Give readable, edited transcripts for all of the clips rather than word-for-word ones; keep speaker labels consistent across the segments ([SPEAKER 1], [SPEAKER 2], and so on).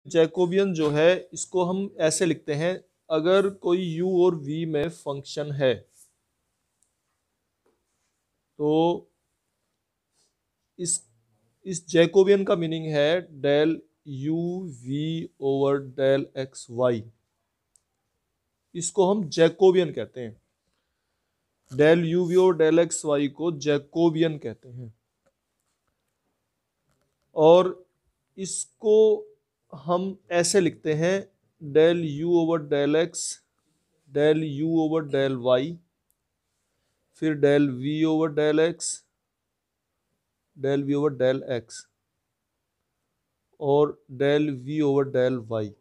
[SPEAKER 1] Jacobian जो है इसको हम ऐसे लिखते हैं, अगर कोई u और v में फंक्शन है तो इस जैकोबियन का मीनिंग है del u v over del x Y. इसको हम जैकोबियन कहते हैं। डेल u v और डेल एक्स वाई को जैकोबियन कहते हैं। और इसको हम ऐसे लिखते हैं, del u over del x, del u over del Y, फिर del v over del x, del v over del x और del v over del Y.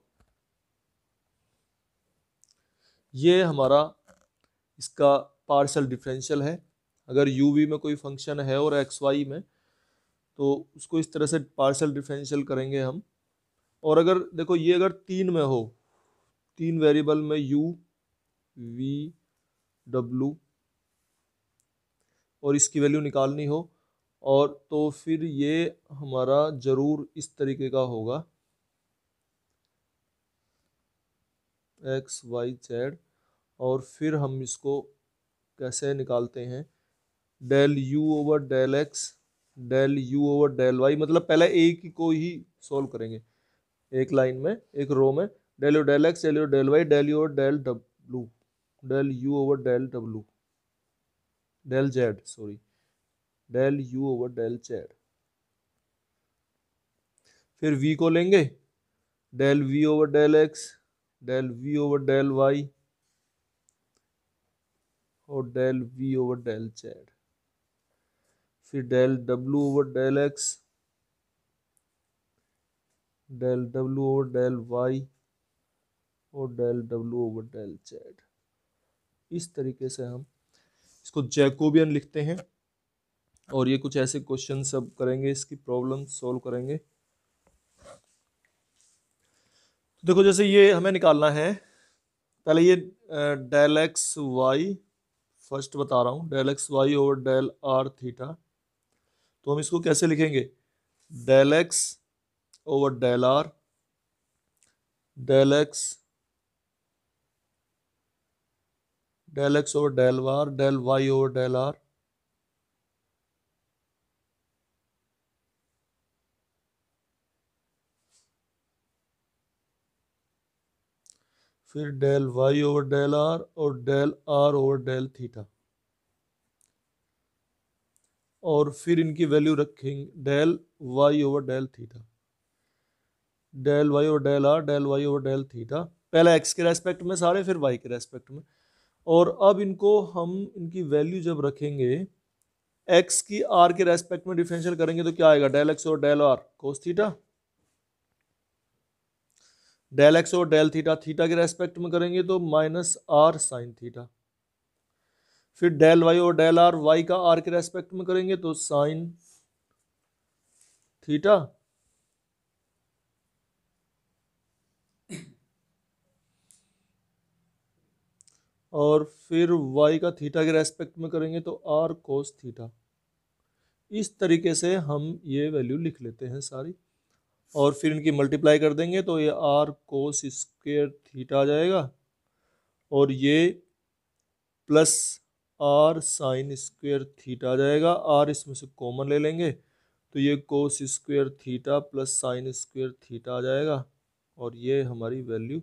[SPEAKER 1] ये हमारा इसका पार्शियल डिफरेंशियल है। अगर u v में कोई फंक्शन है और एक्स वाई में, तो उसको इस तरह से पार्शियल डिफरेंशियल करेंगे हम। और अगर देखो ये अगर तीन में हो, तीन वेरिएबल में u v w और इसकी वैल्यू निकालनी हो, और तो फिर ये हमारा जरूर इस तरीके का होगा एक्स वाई जेड। और फिर हम इसको कैसे निकालते हैं, del u over del x, del u over del y, मतलब पहले एक को ही सॉल्व करेंगे एक लाइन में, एक रो में। Del u del x, del u del y, del u over del w, del u over del w, del z sorry, del u over del z. फिर v को लेंगे, del v over del x, del v over del y और del v over del z. फिर del w over del x, del w over del y और del w over del z. इस तरीके से हम इसको जैकोबियन लिखते हैं। और ये कुछ ऐसे क्वेश्चन सब करेंगे, इसकी प्रॉब्लम सॉल्व करेंगे। तो देखो जैसे ये हमें निकालना है, पहले ये डेल एक्स वाई फर्स्ट बता रहा हूँ, del x y over del r theta. तो हम इसको कैसे लिखेंगे, del x over del r, del x over del r, del y over del r, फिर del y over del r और del r over del theta. और फिर इनकी वैल्यू रखेंगे del y over del theta, del y over del r, del y over del theta, पहले x के respect में सारे, फिर वाई के रेस्पेक्ट में। और अब इनको हम इनकी वैल्यू जब रखेंगे, एक्स की आर के रेस्पेक्ट में डिफरेंशियल करेंगे तो क्या आएगा, del x over del r cos theta, del x over del theta theta के रेस्पेक्ट में करेंगे तो माइनस आर साइन थीटा। फिर del y over del r y का आर के रेस्पेक्ट में करेंगे तो साइन थीटा। और फिर y का थीटा के रेस्पेक्ट में करेंगे तो r कोस थीटा। इस तरीके से हम ये वैल्यू लिख लेते हैं सारी, और फिर इनकी मल्टीप्लाई कर देंगे तो ये r कोस स्क्वायर थीटा आ जाएगा, और ये plus r sine square theta आ जाएगा। r इसमें से कॉमन ले लेंगे तो ये cos square theta plus sine square theta आ जाएगा, और ये हमारी वैल्यू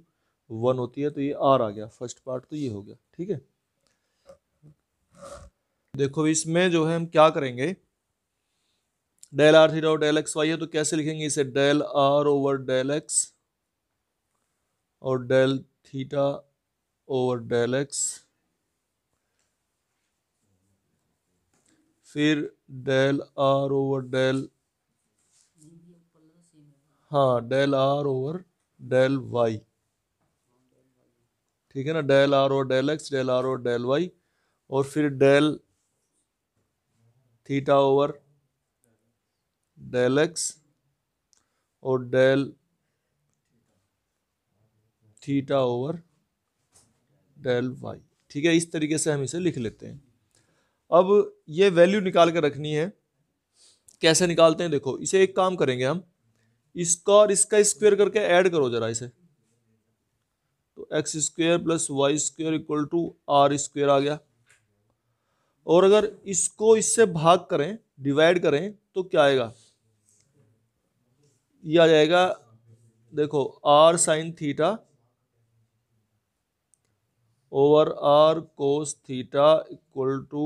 [SPEAKER 1] 1 होती है। तो ये r आ गया, फर्स्ट पार्ट तो ये हो गया। ठीक है, देखो इसमें जो है हम क्या करेंगे, डेल आर थीटा और डेल एक्स वाई है तो कैसे लिखेंगे इसे, del r over del x और del theta over del x, फिर डेल आर ओवर डेल, हाँ del r over del y, ठीक है ना, del r over del x, del r over del y, और फिर del theta over del x और del theta over del y. ठीक है, इस तरीके से हम इसे लिख लेते हैं। अब ये वैल्यू निकाल कर रखनी है, कैसे निकालते हैं देखो, इसे एक काम करेंगे हम, इसका और इसका स्क्वायर करके ऐड करो जरा इसे, तो x square plus y square equal to r square आ गया। और अगर इसको इससे भाग करें, डिवाइड करें, तो क्या आएगा, ये आ जाएगा, देखो r sin theta over r cos theta equal to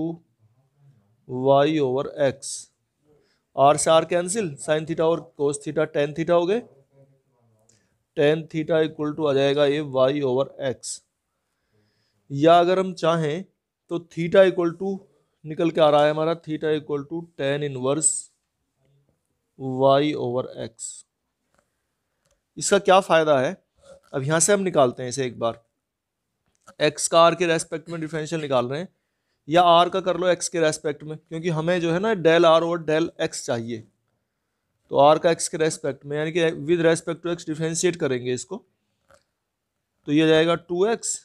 [SPEAKER 1] y over x. R से आर कैंसिल, साइन थीटा और कोस थीटा टेन थीटा हो गए, टेन थीटा इक्वल टू आ जाएगा ये वाई ओवर एक्स। या अगर हम चाहें तो थीटा इक्वल टू निकल के आ रहा है हमारा, theta equal to tan inverse y over x. इसका क्या फायदा है, अब यहां से हम निकालते हैं इसे एक बार। एक्स का आर के रेस्पेक्ट में डिफरेंशियल निकाल रहे हैं, या आर का कर लो एक्स के रेस्पेक्ट में, क्योंकि हमें जो है ना del r over del x चाहिए। तो आर का एक्स के रेस्पेक्ट में, यानी कि with respect to x differentiate करेंगे इसको, तो ये जाएगा 2x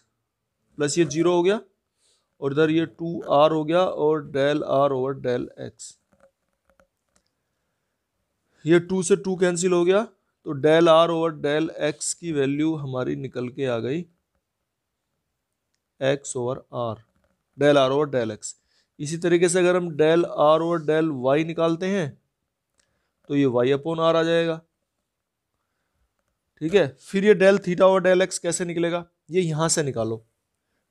[SPEAKER 1] प्लस ये 0 हो गया, और इधर ये 2r हो गया, और del r over del x, ये 2 से 2 कैंसिल हो गया, तो del r over del x की वैल्यू हमारी निकल के आ गई x over r, del r over del x. इसी तरीके से अगर हम del r over del y निकालते हैं, तो ये y अपॉन आर आ जाएगा। ठीक है, फिर ये del theta over del x कैसे निकलेगा, ये यहां से निकालो,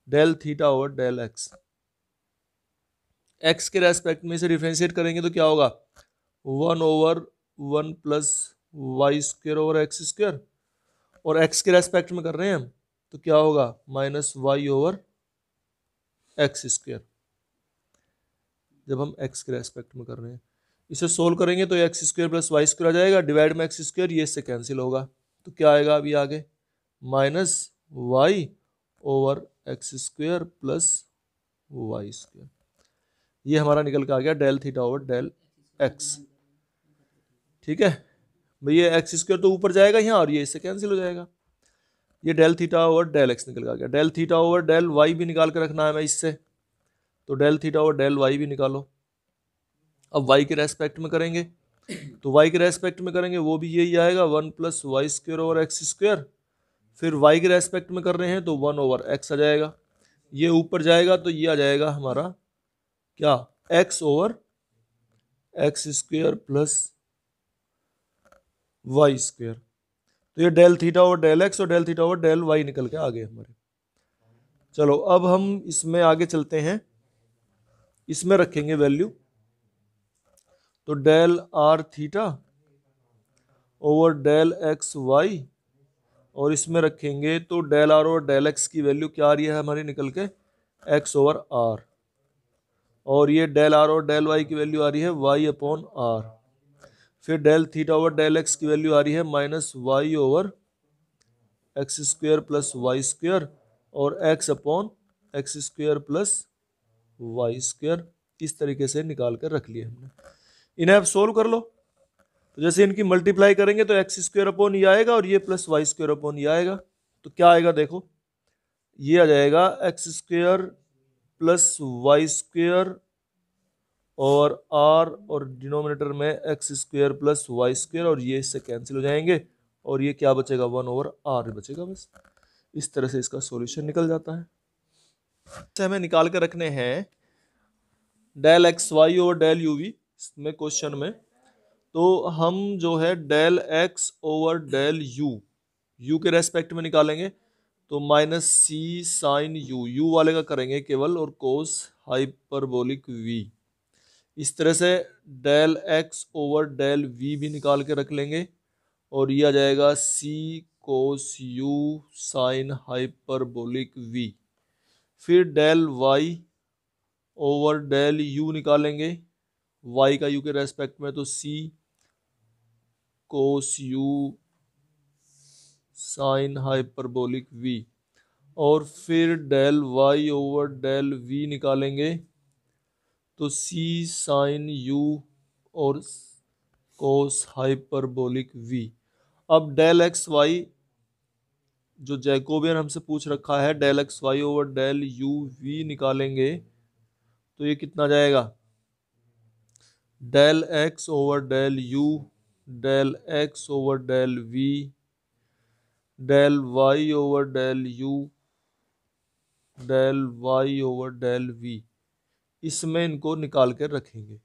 [SPEAKER 1] del theta over del x, x के रेस्पेक्ट में इसे डिफरेंशिएट करेंगे तो क्या होगा, 1 over 1 plus y square over x square, और एक्स के रेस्पेक्ट में कर रहे हैं हम, तो क्या होगा minus y over x square, जब हम एक्स के रेस्पेक्ट में कर रहे हैं। इसे सोल्व करेंगे तो x square plus y square आ जाएगा, डिवाइड में एक्स स्क्वायर, ये इससे कैंसिल होगा, तो क्या आएगा अभी आगे, minus y over x square plus y square. ये हमारा निकल के आ गया del theta over del x. ठीक है भैया, एक्स स्क्वायर तो ऊपर जाएगा यहाँ, और ये इससे कैंसिल हो जाएगा, ये del theta over del x निकल के आ गया। Del theta over del y भी निकाल के रखना है मैं इससे, तो del theta over del y भी निकालो। अब वाई के रेस्पेक्ट में करेंगे, तो वाई के रेस्पेक्ट में करेंगे वो भी यही आएगा, 1 plus y square over x square, फिर वाई के रेस्पेक्ट में कर रहे हैं तो 1 ओवर एक्स आ जाएगा, ये ऊपर जाएगा तो ये आ जाएगा हमारा क्या, x over x square plus y square. तो ये del theta over del x और del theta over del y निकल के आ गए हमारे। चलो अब हम इसमें आगे चलते हैं, इसमें रखेंगे वैल्यू, तो del r theta over del x y, और इसमें रखेंगे तो del r over del x की वैल्यू क्या आ रही है हमारी निकल के, एक्स ओवर आर, और ये del r over del y की वैल्यू आ रही है वाई अपॉन आर, फिर del theta over del x की वैल्यू आ रही है minus y over x square plus y square, और x upon x square plus y square. इस तरीके से निकाल कर रख लिए हमने। इन्हें अब सोल्व कर लो, तो जैसे इनकी मल्टीप्लाई करेंगे तो एक्स स्क्वायर अपॉन ये आएगा, और ये प्लस वाई स्क्वायर अपॉन ये आएगा, तो क्या आएगा देखो, ये आ जाएगा x square plus y square और आर, और डिनोमिनेटर में x square plus y square, और ये इससे कैंसिल हो जाएंगे, और ये क्या बचेगा, 1 ओवर आर बचेगा बस। इस तरह से इसका सॉल्यूशन निकल जाता है। से हमें निकाल कर रखने हैं del x y over del u v में क्वेश्चन में, तो हम जो है del x over del u के रेस्पेक्ट में निकालेंगे, तो माइनस सी साइन यू वाले का करेंगे केवल, और कोस हाइपरबोलिक वी। इस तरह से del x over del v भी निकाल के रख लेंगे, और ये आ जाएगा c cos u sine hyperbolic v. फिर del y over del u निकालेंगे, वाई का यू के रेस्पेक्ट में, तो c cos u sine hyperbolic v, और फिर del y over del v निकालेंगे, तो सी साइन यू और कोस हाइपरबोलिक वी। अब डेल एक्स वाई जो जैकोबियन हमसे पूछ रखा है, del x y over del u v निकालेंगे, तो ये कितना जाएगा, del x over del u del x over del v, del y over del u, del y over del v, इसमें इनको निकाल कर रखेंगे।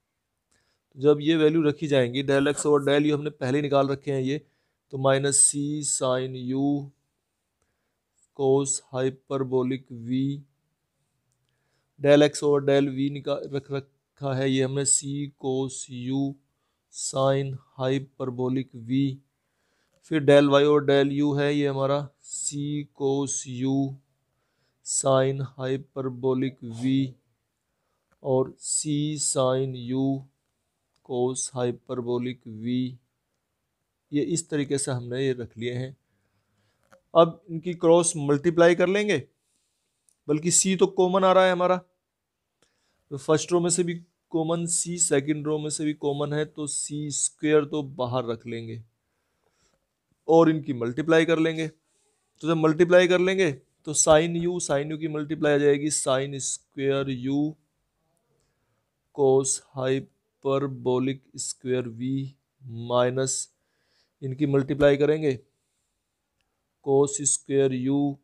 [SPEAKER 1] जब ये वैल्यू रखी जाएंगी, del x over del u हमने पहले निकाल रखे हैं ये, तो minus c sine u cos hyperbolic v, del x over del v निकाल रखा है ये हमने c cos u sine hyperbolic v, फिर del y over del u है ये हमारा c cos u sine hyperbolic v, और c sine u cos hyperbolic v. ये इस तरीके से हमने ये रख लिए हैं। अब इनकी क्रॉस मल्टीप्लाई कर लेंगे, बल्कि सी तो कॉमन आ रहा है हमारा, तो फर्स्ट रो में से भी कॉमन सी, सेकंड रो में से भी कॉमन है, तो सी स्क्वेयर तो बाहर रख लेंगे और इनकी मल्टीप्लाई कर लेंगे। तो जब मल्टीप्लाई कर लेंगे तो साइन यू की मल्टीप्लाई आ जाएगी sine square you cos hyperbolic square we, minus इनकी मल्टीप्लाई करेंगे cos square you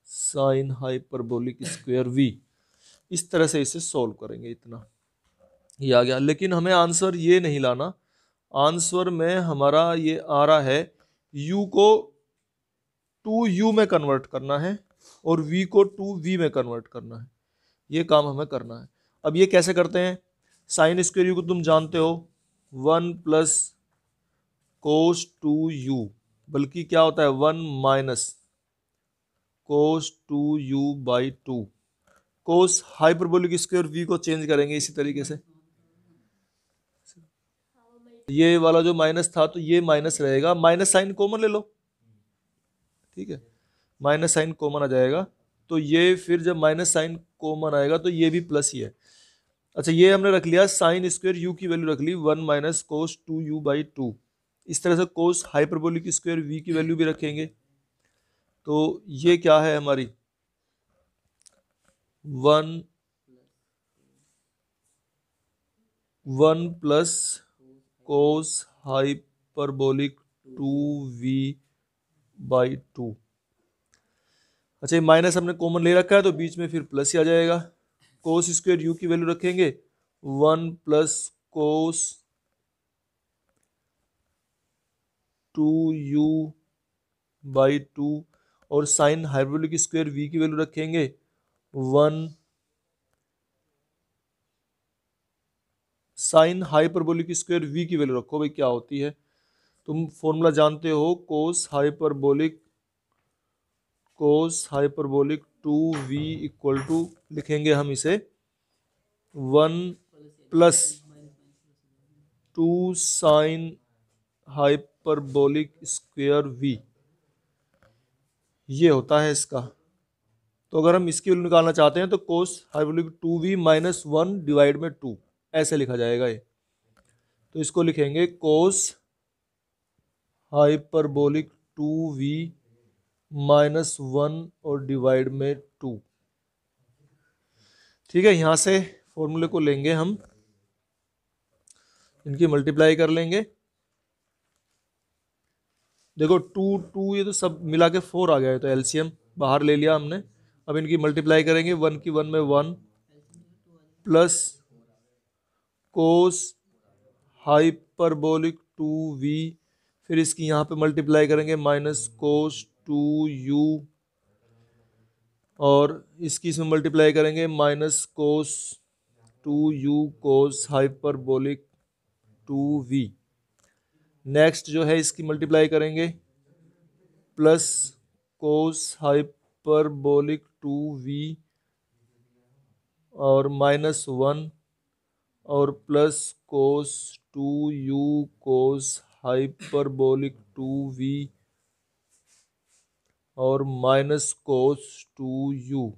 [SPEAKER 1] sine hyperbolic square we. इस तरह से इसे सॉल्व करेंगे। इतना ये आ गया, लेकिन हमें आंसर ये नहीं लाना। आंसर में हमारा ये आ रहा है u को 2u में कन्वर्ट करना है और v को 2v में कन्वर्ट करना है। ये काम हमें करना है। अब ये कैसे करते हैं? साइन स्क्वेयर यू को तुम जानते हो 1 प्लस कोस 2u, बल्कि क्या होता है 1 minus cos 2u by 2। Cos hyperbolic square v को चेंज करेंगे इसी तरीके से। ये वाला जो माइनस था तो ये माइनस रहेगा, माइनस साइन कॉमन ले लो, ठीक है, माइनस साइन कॉमन आ जाएगा। तो ये फिर जब माइनस साइन कॉमन आएगा तो ये भी प्लस ही है। अच्छा, ये हमने रख लिया साइन स्क्वायर यू की वैल्यू रख ली 1 माइनस कोस 2u बाई 2। इस तरह से कोस हाइपरबोलिक स्क्वायर v की वैल्यू भी रखेंगे। तो ये क्या है हमारी 1 plus cos hyperbolic 2v by 2। अच्छा, ये माइनस हमने कॉमन ले रखा है तो बीच में फिर प्लस ही आ जाएगा। कोस स्क्वायर यू की वैल्यू रखेंगे 1 प्लस कोस 2u बाई 2, और साइन हाइपरबोलिक स्क्वायर v की वैल्यू रखेंगे 1 साइन हाइपरबोलिक स्क्वायर v की वैल्यू रखो भाई, क्या होती है तुम फॉर्मूला जानते हो, cos hyperbolic 2v equal to लिखेंगे हम इसे 1 plus 2 sine hyperbolic square v, ये होता है इसका। तो अगर हम इसकी वैल्यू निकालना चाहते हैं तो cos hyperbolic 2v minus 1 divide में 2 ऐसे लिखा जाएगा ये। तो इसको लिखेंगे कोस हाइपरबोलिक 2v माइनस 1 और डिवाइड में 2। ठीक है, यहां से फॉर्मूले को लेंगे हम, इनकी मल्टीप्लाई कर लेंगे। देखो 2 ये तो सब मिला के 4 आ गया है, तो एलसीएम बाहर ले लिया हमने। अब इनकी मल्टीप्लाई करेंगे 1 की 1 में 1 प्लस कोस हाइपरबोलिक 2v, फिर इसकी यहाँ पे मल्टीप्लाई करेंगे माइनस कोस 2u, और इसकी इसमें मल्टीप्लाई करेंगे minus cos 2u cos hyperbolic 2v। Next जो है इसकी मल्टीप्लाई करेंगे प्लस कोस हाइपरबोलिक 2v और माइनस 1, और plus cos 2u cos hyperbolic 2v और माइनस कोस 2u।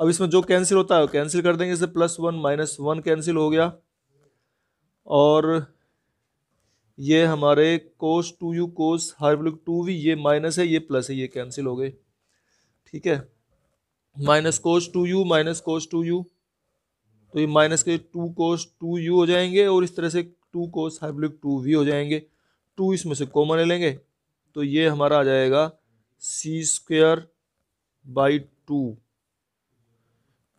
[SPEAKER 1] अब इसमें जो कैंसिल होता है वो कैंसिल कर देंगे, जैसे प्लस 1 माइनस 1 कैंसिल हो गया, और ये हमारे कोस 2u कोस हाइपरबोलिक 2v, ये माइनस है ये प्लस है, ये कैंसिल हो गए। ठीक है, minus cos 2u minus cos 2u, तो ये माइनस के 2 कोस 2u हो जाएंगे, और इस तरह से 2 कोस हाइपरबोलिक 2v हो जाएंगे। 2 इसमें से कॉमन ले लेंगे तो ये हमारा आ जाएगा c² बाई 2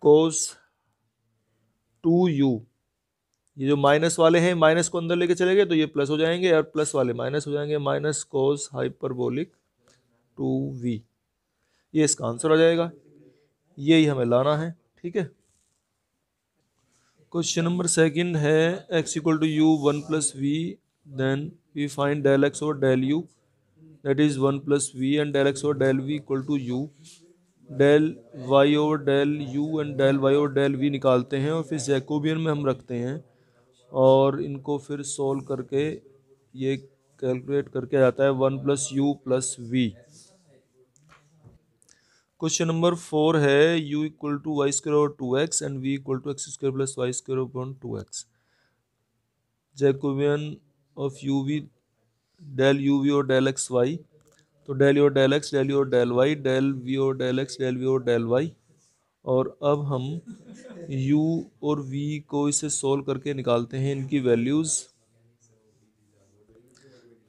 [SPEAKER 1] कोस 2u। ये जो माइनस वाले हैं माइनस को अंदर लेके चले गए तो ये प्लस हो जाएंगे और प्लस वाले माइनस हो जाएंगे, माइनस कोस हाइपरबोलिक 2v। ये इसका आंसर आ जाएगा, यही हमें लाना है। ठीक है, क्वेश्चन नंबर सेकंड है x equal to u 1 plus v, then v find del x और del u, that is 1 plus v and del x और del v equal to u। Del y और del u and del y और del v निकालते हैं और फिर Jacobian में हम रखते हैं और इनको फिर सोल्व करके ये कैलकुलेट करके आता है 1 plus u plus v. Question number 4 है u equal to y square और 2x and v equal to x square plus y square upon 2x। Jacobian of u v del u v और del x y, तो del u और del x, del u और del y, del v और del x, del v और del y। और अब हम u और v को इसे सोल्व करके निकालते हैं इनकी वैल्यूज़।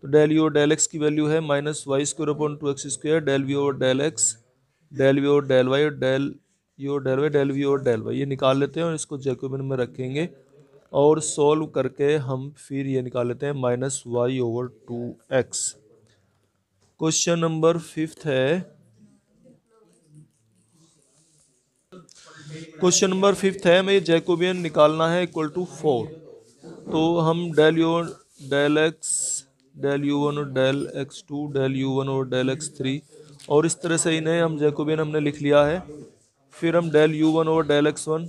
[SPEAKER 1] तो डेल u और डेल x की वैल्यू है minus y square upon 2x स्क्वायर, डेल v और डेल x, डेल v और डेल y और डेल u और डेल y, डेल v और डेल y। ये निकाल लेते हैं और इसको जैकोबियन में रखेंगे और सोल्व करके हम फिर ये निकाल लेते हैं minus y over 2x। Question number 5 है, क्वेश्चन नंबर 5 है हमें जैकोबियन निकालना है इक्वल टू 4। तो हम डेल u और डेल x, डेल u1 और डेल x2, डेल u1 और डेल x3 और इस तरह से इन्हें हम जैकोबियन हमने लिख लिया है। फिर हम डेल u1 और डेल x1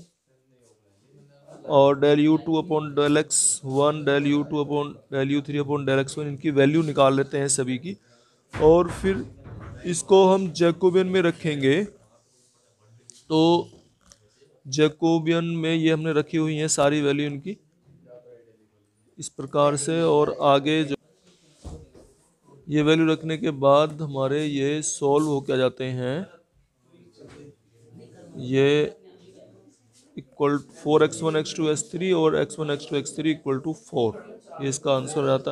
[SPEAKER 1] और del u2 upon del x1, del u2 upon del u3 upon del x1 इनकी वैल्यू निकाल लेते हैं सभी की और फिर इसको हम जैकोबियन में रखेंगे। तो जैकोबियन में ये हमने रखी हुई हैं सारी वैल्यू इनकी इस प्रकार से, और आगे जो ये वैल्यू रखने के बाद हमारे ये सॉल्व हो के आ जाते हैं। ये इक्वल 4x1 x2 x3 और x1 x2 x3 equal to 4, ये इसका आंसर आता है।